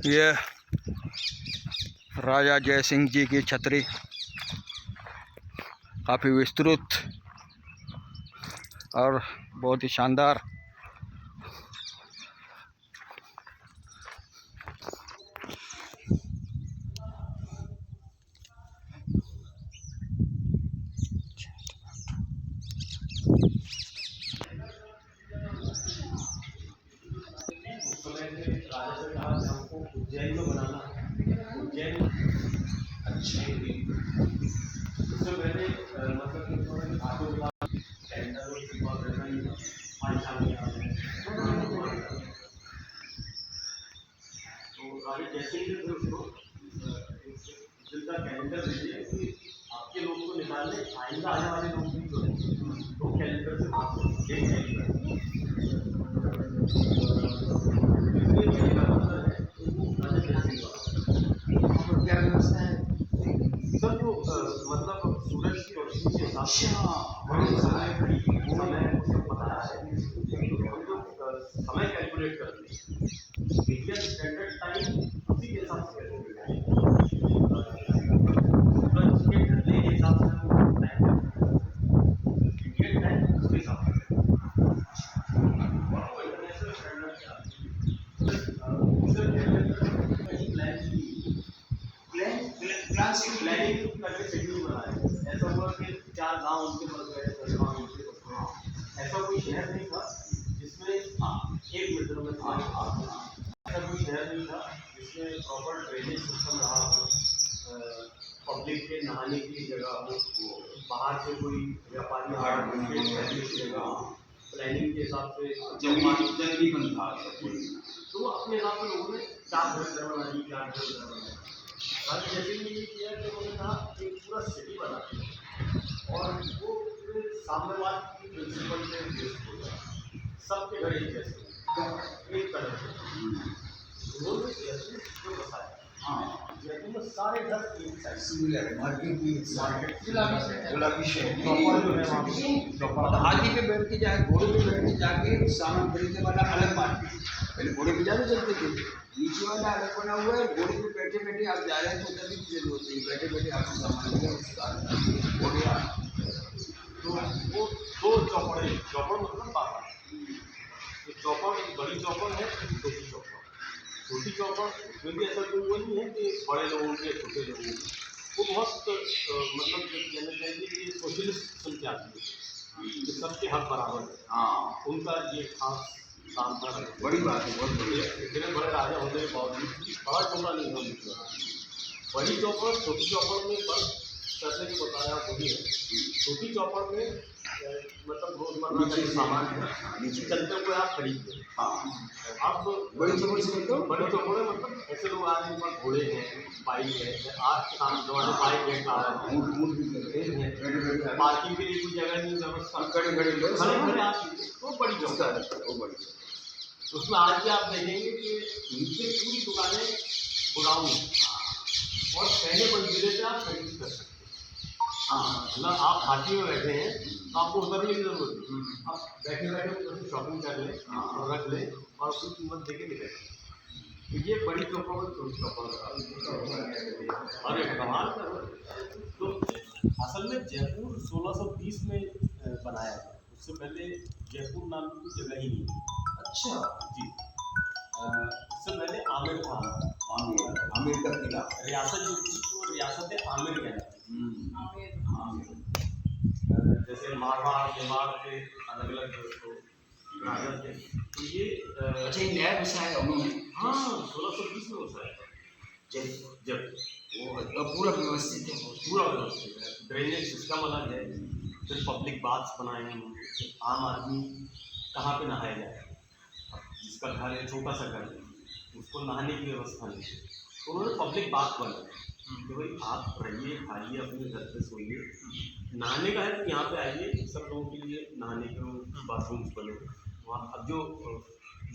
ये राजा जय सिंह जी की छतरी काफ़ी विस्तृत और बहुत ही शानदार। उज्जैन में बनाना उज्जैन अच्छी हुई। उससे पहले मतलब आटो टेंडर तो राजा जैसे ही फिर उसको जिनका कैलेंडर दीजिए कि आपके लोग को निकालने आइंदा आने वाले लोग भी जो है तो कैलेंडर से बात क्या व्यवस्था है सर? जो मतलब सूरज की रोशनी के हिसाब से समय बताया है। हम लोग समय कैलकुलेट करते हैं, इंडियन स्टैंडर्ड टाइम उसी के हिसाब से कैलकुलेट करते हैं। सूरज के ढलने के हिसाब से इंडियन टाइम उसके हिसाब से इंटरनेशनल स्टैंडर्ड प्लानिंग करके शेड्यूल बनाया। ऐसा हुआ कि 4 गांव उनके बस गए, 10 गांव उनके बस गए। ऐसा कोई शहर नहीं था जिसमें एक मीटर में ऐसा कोई शहर नहीं था जिसमें प्रॉपर ड्रेनेज सिस्टम रहा हो, पब्लिक के नहाने की जगह हो, बाहर से कोई व्यापारी रहने की जगह, प्लानिंग के हिसाब से जंगली बन था। तो अपने हिसाब से लोगों ने 4 घर बना दी, 4 घर बना दी। राजा जैसे ही ये किया कि उन्होंने कहा एक पूरा सिटी बना दिया और वो साम्यवाद की प्रिंसिपल पे बेस्ड होता है। सबके घर एक जैसे एक तरह से उन्होंने जैसे जो बसाया। जयपुर में सारे घर एक साइड सिमिलर मार्केट भी गुलाबी शहर हाथी पे बैठ के जाए, घोड़े पे बैठ के जाके सामान खरीदने वाला अलग मार्केट। पहले घोड़े पे जाने चलते थे, नीचे वाला अलग बना हुआ है। घोड़े पे बैठे बैठे आप जा रहे हैं तो उतरने की जरूरत नहीं, बैठे बैठे आपको सामान मिला उसका हो गया। तो वो 2 चौपड़े, चौपड़ मतलब बाबा, तो चौपड़ एक बड़ी चौपड़ है, छोटी चौपड़। छोटी चौपड़ उसमें भी ऐसा कोई वो नहीं है कि बड़े लोगों के छोटे लोगों के, वो बहुत मतलब कहना चाहिए कि सोशलिस्ट किस्म की आती है कि सबके हक बराबर है। उनका ये खास काम था। बड़ी बात है, बहुत बढ़िया। इतने बड़े राजा होने के बावजूद बड़ा चौपड़ नहीं था। बड़ी चौपड़ छोटी चौपड़ में फर्क करने को बताया वही है। छोटी चौपड़ में मतलब रोजमर्रा का सामान है, नीचे चलते हुए आप खरीदते हैं। अब बड़ी चौपड़ से मतलब बड़ी चौपड़ मतलब ऐसे लोग आ रहे हैं, घोड़े हैं, बाइक है, आज के सामने बाइक है, कार है, पार्किंग के लिए कोई जगह नहीं, व्यवस्था खड़े खड़े आती है, वो बड़ी चौपड़ है। वो बड़ी उसमें आज भी आप देखेंगे कि नीचे पूरी दुकानें गोडाउन और पहले मंजिले पे आप खरीद कर सकते हैं। मतलब आप हाथी में बैठे हैं तो आपको उतरने की जरूरत नहीं, आप बैठे बैठे शॉपिंग कर लें और रख लें और उसकी कीमत दे के निकलें। तो ये बड़ी चौपड़ और एक कमाल तो असल में जयपुर 1620 में बनाया था। उससे पहले जयपुर नाम की जगह ही नहीं थी। अच्छा जी। उससे पहले आमिर था, आमिर का किला, रियासत जो थी वो रियासत आमिर कहलाती। जैसे मारवाड़ मेवाड़ के अलग अलग राजा थे, तो ये अच्छा ये नया बसाया उन्होंने। हाँ 1620 में बसाया था जब वो पूरा व्यवस्थित है, पूरा व्यवस्थित है। ड्रेनेज सिस्टम अलग है, फिर पब्लिक बाथ्स बनाए हैं। आम आदमी कहाँ पे नहाया जाए, जिसका घर है छोटा सा घर है उसको नहाने की व्यवस्था नहीं है, तो उन्होंने पब्लिक बाथ बनाया कि भाई आप रहिए, खाइए, अपने घर पे सोइए। नहाने का है तो यहाँ पे आइए, सब लोगों के लिए नहाने के बाथरूम्स बने। वहाँ अब जो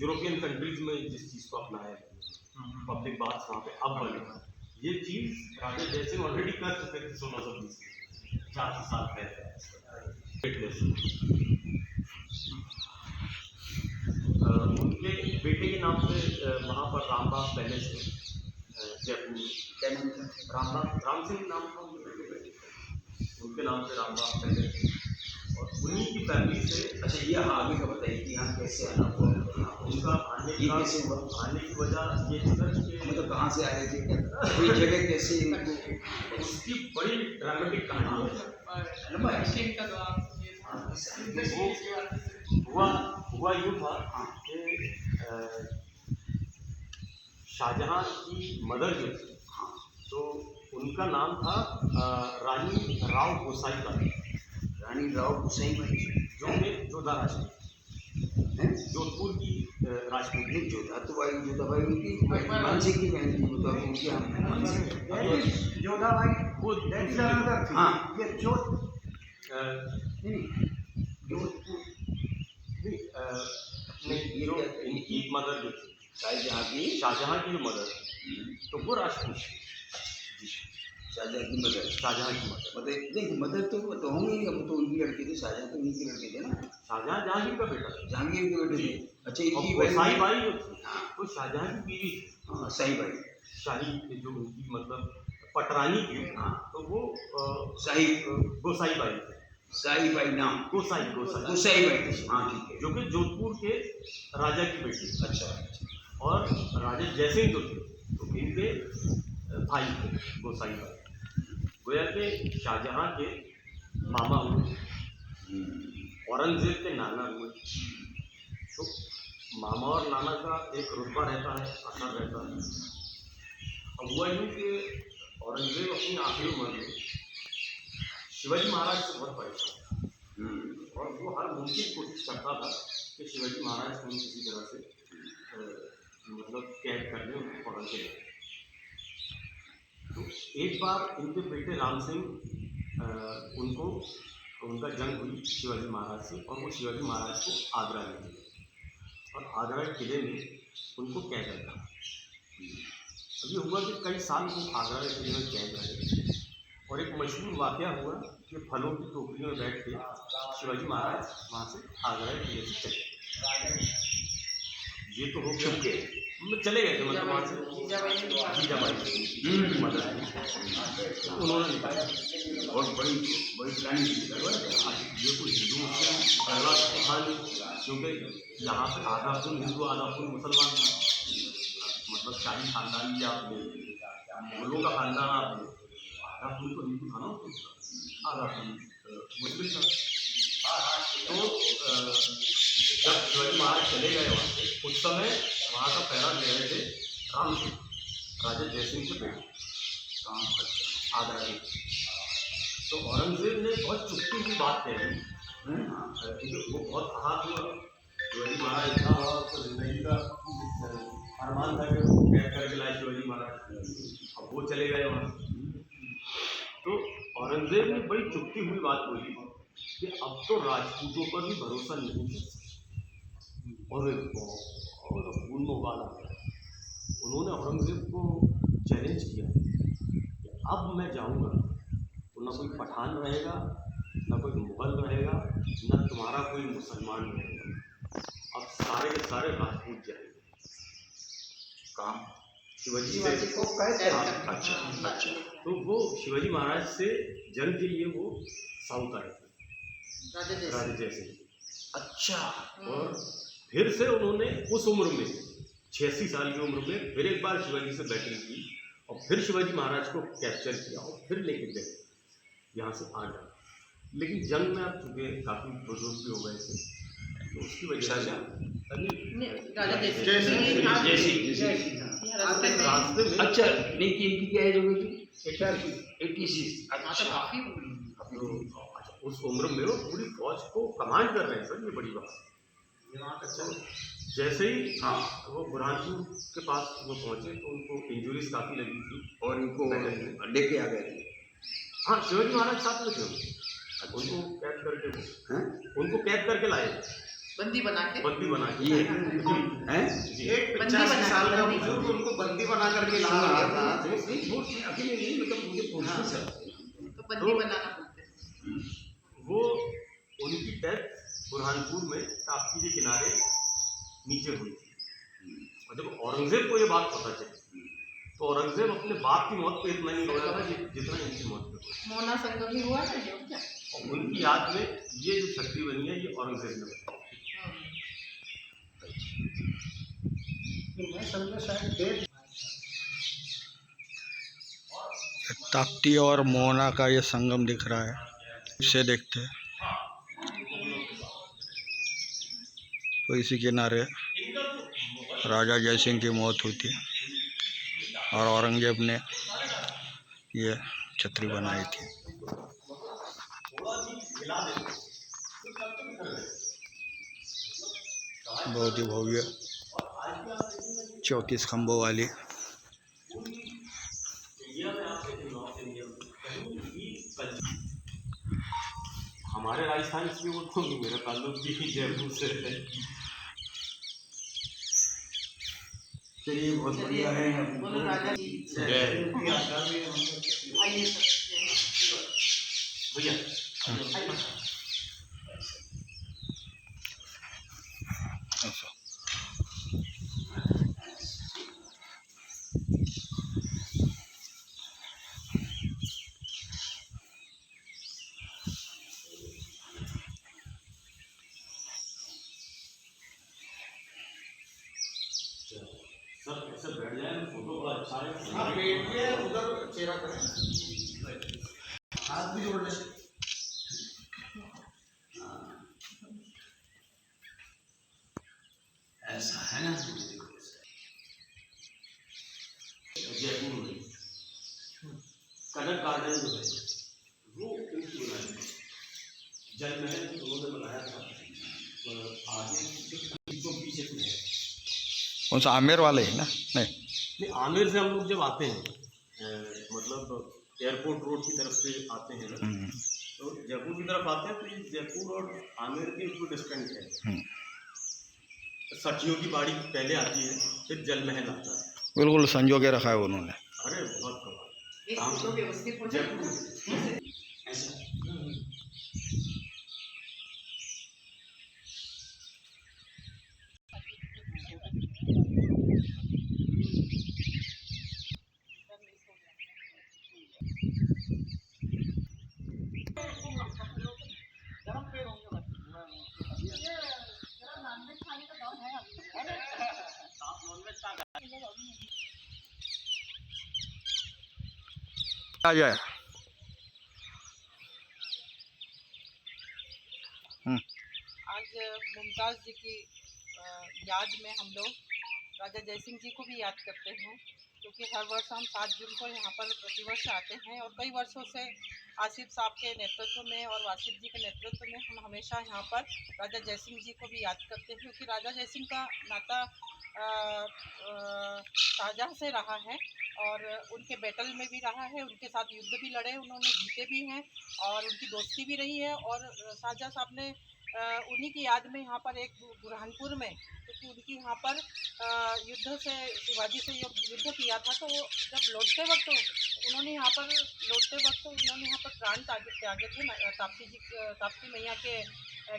यूरोपियन कंट्रीज में जिस चीज़ को अपनाया है पब्लिक बाथ्स वहाँ पे अब बने। ये चीज़ राजा जयसिंह ऑलरेडी कर चुके थे 1620 में, 400 साल पहले। उनके बेटे के नाम से वहाँ पर रामबाग पैलेस है जयपुर में। क्या नाम था? रामबाग, राम सिंह नाम था उनके नाम से रामबाग पैलेस है। और उन्हीं की फैमिली से अच्छा, ये हाँ आगे का बताइए कि यहाँ कैसे आना हुआ उनका आने ये का कैसे हुआ? आने की वजह ये थी सर कि मतलब कहाँ से आए थे, कोई जगह कैसे इनको? उसकी बड़ी ड्रामेटिक कहानी है। लंबा है। वो हुआ यूँ था कि शाहजहां की मदर जो थी तो उनका नाम था रानी राव गोसाईबाई, रानी राव गोसाईबाई जो कि जोधा राजपूत, जोधपुर की राजपूत। नहीं, जोधाबाई उनकी मानसिंह की बहन थी, मतलब उनकी हम मानसिंह जोधाबाई वो नगर थी। हाँ ये जोध नहीं जोधपुर अपने जो इनकी मदर जो थी शाहजहां की जो मदर थी तो वो राजपूत थी। शाहजहां की मदर, शाहजहां की मदर मतलब नहीं मदर तो होंगे ही, अब तो उनकी लड़के थे, शाहजहां तो उनकी लड़के थे ना, शाहजहां जहांगीर का बेटा था। जहांगीर के बेटे थे। अच्छा, और इनकी गोसाईबाई जो थी वो शाहजहां की बीवी थी। हाँ शाहीबाई, शाही जो उनकी मतलब पटरानी थी हाँ तो वो शाही गोसाईबाई थी। शाहीबाई नाम, गोसाईबाई गोसाईबाई थी, हाँ ठीक है। जो कि जोधपुर के राजा की बेटी थी। अच्छा, और राजा जयसिंह जो थे तो इनके भाई थे गोसाईबाई। गोया के शाहजहां के मामा हुए, औरंगजेब के नाना हुए। तो मामा और नाना का एक रुतबा रहता है, असर रहता है। अब हुआ यूँ कि औरंगजेब अपनी आखिरी उम्र में शिवाजी महाराज से बहुत परेशान था और वो हर मुमकिन कोशिश करता था कि शिवाजी महाराज को किसी तरह से मतलब कैद कर लें, उनको पकड़ के लें। तो एक बार इनके बेटे राम सिंह उनको उनका जंग हुई शिवाजी महाराज से और वो शिवाजी महाराज को आगरा ले गए और आगरा किले में उनको कैद रखा। अब ये हुआ कि कई साल वो आगरा के किले में कैद रहे और एक मशहूर वाक़या हुआ कि फलों की टोकरी में बैठ के शिवाजी महाराज वहाँ से आगरा के किले से चले। ये तो हो चुके चले गए थे, मतलब वहाँ से जीजाबाई मदद उन्होंने निकाला। और बड़ी बड़ी प्लानिंग थी। ये कोई हिंदू मुस्लिम पहला कहानी, क्योंकि यहाँ पे आधा फुल हिंदू आधा फुल मुसलमान था। मतलब शाही खानदान की आप मुगलों का खानदान आप आधा फुल तो हिंदू था ना, आधा फुल मुस्लिम था। तो जब शिवाजी महाराज चले गए वहाँ से, उस समय वहाँ का पहरा ले रहे थे राम सिंह, राजा जयसिंह के बेटे आगरा के। तो औरंगजेब ने बहुत चुपती हुई बात कही, क्योंकि वो बहुत आहत हुआ। शिवाजी महाराज इतना हुआ, उसको जिंदगी का अरमान था कि वो कैद करके लाए शिवाजी महाराज। अब वो चले गए वहाँ। तो औरंगजेब ने बड़ी चुपती हुई बात बोली कि अब तो राजपूतों पर भी भरोसा नहीं है। और उनमें बात आ गया, उन्होंने औरंगजेब को चैलेंज किया कि अब मैं जाऊंगा तो ना कोई पठान रहेगा, ना कोई मुगल रहेगा, ना तुम्हारा कोई मुसलमान रहेगा। अब सारे के सारे राजपूत जाएंगे। काम शिवाजी को कहते हैं। अच्छा, तो वो शिवाजी महाराज से जंग के लिए वो साउथ आए थे, राजा जयसिंह। अच्छा, और फिर से उन्होंने उस उम्र में 86 साल की उम्र में फिर एक बार शिवाजी से बैटिंग की और फिर शिवाजी महाराज को कैप्चर किया और फिर लेके गए यहाँ से आगरा। लेकिन जंग में आप चुके काफ़ी बुजुर्ग भी हो गए थे, तो उसकी वजह से रास्ते में अच्छा, नहीं कि इनकी क्या एज हो गई थी? 86। अच्छा, उस उम्र में वो पूरी फौज को कमांड कर रहे हैं सर, ये बड़ी बात। अच्छा, जैसे ही वो बुरहानपुर के पास वो पहुंचे तो उनको इंजुरीज काफ़ी लगी थी और इनको लेके आ गए थे। हाँ, शिवाजी महाराज साथ में थे, उनको कैद करके उनको कैद करके लाए, बंदी बना के ये हैं? एक 85 साल का बुजुर्ग उनको बंदी बना करके ला रहा था। वो अकेले नहीं, मतलब मुझे कोशिश है। तो बंदी बनाना बोलते हैं। वो उनकी डेथ बुरहानपुर में ताप्ती के किनारे नीचे हुई थी। और जब औरंगजेब को ये बात पता चली तो औरंगजेब अपने बाप की मौत पे इतना नहीं रोया था जितना इनकी मौत पे रोया। मोना संगम ही हुआ ना जो क्या? और उनकी याद में ये जो छतरी बनी है ये औरंगजेब ने बनाई। ताप्ती और मोहना का ये संगम दिख रहा है, इसे देखते हैं। तो इसी किनारे राजा जयसिंह की मौत हुई थी और औरंगजेब ने ये छतरी बनाई थी। बहुत ही भव्य 34 खंभों वाली। हमारे राजस्थान से वो तो मेरा ताल्लुक भी जयपुर से है। चलिए बहुत बढ़िया है। बोलो राजा जी जय आइए भैया। ऐसा सर ऐसे बैठ जाए फोटो बड़ा अच्छा है। हाँ बैठिए, उधर चेहरा करें, हाथ भी जोड़ ले। ऐसा है ना। जयपुर में कनक गार्डन जो है वो उनकी बनाई है। जल महल भी उन्होंने बनाया था। आगे जो पीछे से है कौन सा आमेर वाले है ना? नहीं, आमेर से हम लोग जब आते हैं मतलब एयरपोर्ट रोड की तरफ से आते हैं ना, तो जयपुर की तरफ आते हैं तो ये जयपुर और आमेर के जो डिस्टेंस है सठियों की बाड़ी पहले आती है, फिर जल महल आता है। बिल्कुल संजो के रखा है उन्होंने। अरे बहुत कमाल। एक फोटो व्यवस्थित हो जाए। जयपुर ऐसा आ जाए। आज मुमताज़ जी की याद में हम लोग राजा जयसिंह जी को भी याद करते हैं, क्योंकि हर वर्ष हम 7 जून को यहाँ पर प्रतिवर्ष आते हैं और कई वर्षों से आसिफ साहब के नेतृत्व में और वासिफ जी के नेतृत्व में हम हमेशा यहाँ पर राजा जयसिंह जी को भी याद करते हैं, क्योंकि राजा जयसिंह का नाता शाहजहाँ से रहा है और उनके बैटल में भी रहा है, उनके साथ युद्ध भी लड़े, उन्होंने जीते भी हैं और उनकी दोस्ती भी रही है। और शाहजहाँ साहब ने उन्हीं की याद में यहाँ पर एक बुरहानपुर में, क्योंकि उनकी यहाँ पर युद्ध से शिवाजी से युद्ध किया था, तो वो जब लौटते वक्त उन्होंने यहाँ पर प्राण त्यागे थे ताप्ती मैया के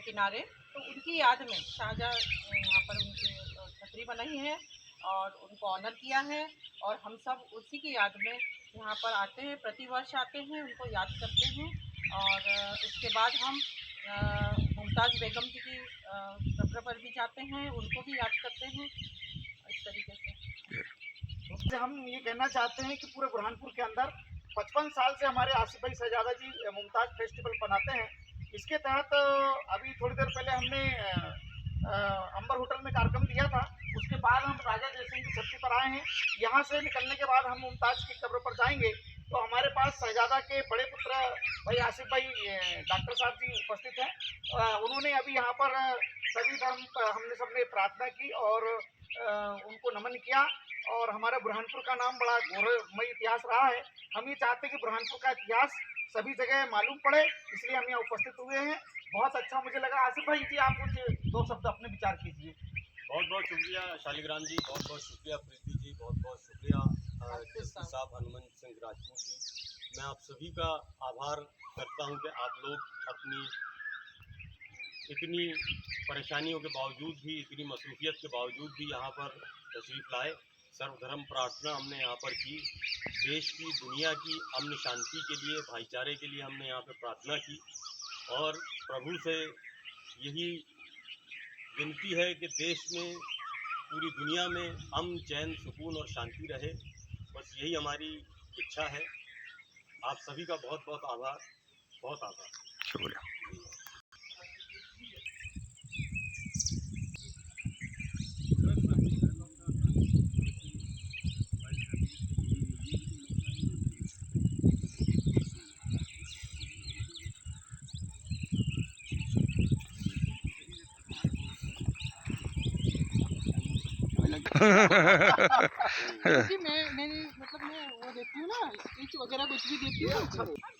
किनारे, तो उनकी याद में शाहजहाँ यहाँ पर उनकी छतरी बनाई है और उनको ऑनर किया है और हम सब उसी की याद में यहाँ पर आते हैं, प्रतिवर्ष आते हैं, उनको याद करते हैं। और इसके बाद हम मुमताज़ बेगम जी की कब्र पर भी जाते हैं, उनको भी याद करते हैं इस तरीके से। हम ये कहना चाहते हैं कि पूरे बुरहानपुर के अंदर 55 साल से हमारे आसिफ भाई शहजादा जी मुमताज़ फेस्टिवल मनाते हैं। इसके तहत अभी थोड़ी देर पहले हमने अंबर होटल में कार्यक्रम दिया था, उसके बाद हम राजा जयसिंह की छतरी पर आए हैं। यहाँ से निकलने के बाद हम मुमताज़ की कब्र पर जाएंगे तो हमारे पास शहजादा के बड़े पुत्र भाई आसिफ भाई डॉक्टर साहब जी उपस्थित हैं। उन्होंने अभी यहाँ पर सभी धर्म हमने सबने प्रार्थना की और उनको नमन किया और हमारा बुरहानपुर का नाम बड़ा गौरवमय इतिहास रहा है। हम ये चाहते हैं कि बुरहानपुर का इतिहास सभी जगह मालूम पड़े, इसलिए हम यहाँ उपस्थित हुए हैं। बहुत अच्छा मुझे लगा। आसिफ भाई जी आप कुछ 2 शब्द अपने विचार कीजिए। बहुत बहुत शुक्रिया शालिग्राम जी, बहुत बहुत शुक्रिया प्रीति जी, बहुत बहुत शुक्रिया एसपी साहब हनुमंत सिंह राजपूत जी। मैं आप सभी का आभार करता हूं कि आप लोग अपनी इतनी परेशानियों के बावजूद भी, इतनी मसरूफियत के बावजूद भी यहाँ पर तशरीफ़ लाए। सर्वधर्म प्रार्थना हमने यहाँ पर की, देश की दुनिया की अमन शांति के लिए, भाईचारे के लिए हमने यहाँ पे प्रार्थना की और प्रभु से यही विनती है कि देश में, पूरी दुनिया में अमन, चैन, सुकून और शांति रहे। बस यही हमारी इच्छा है। आप सभी का बहुत बहुत आभार, बहुत आभार। शुक्रिया। क्योंकि मैं वो देती हूँ ना, स्पीच वगैरह कुछ भी देती हूँ।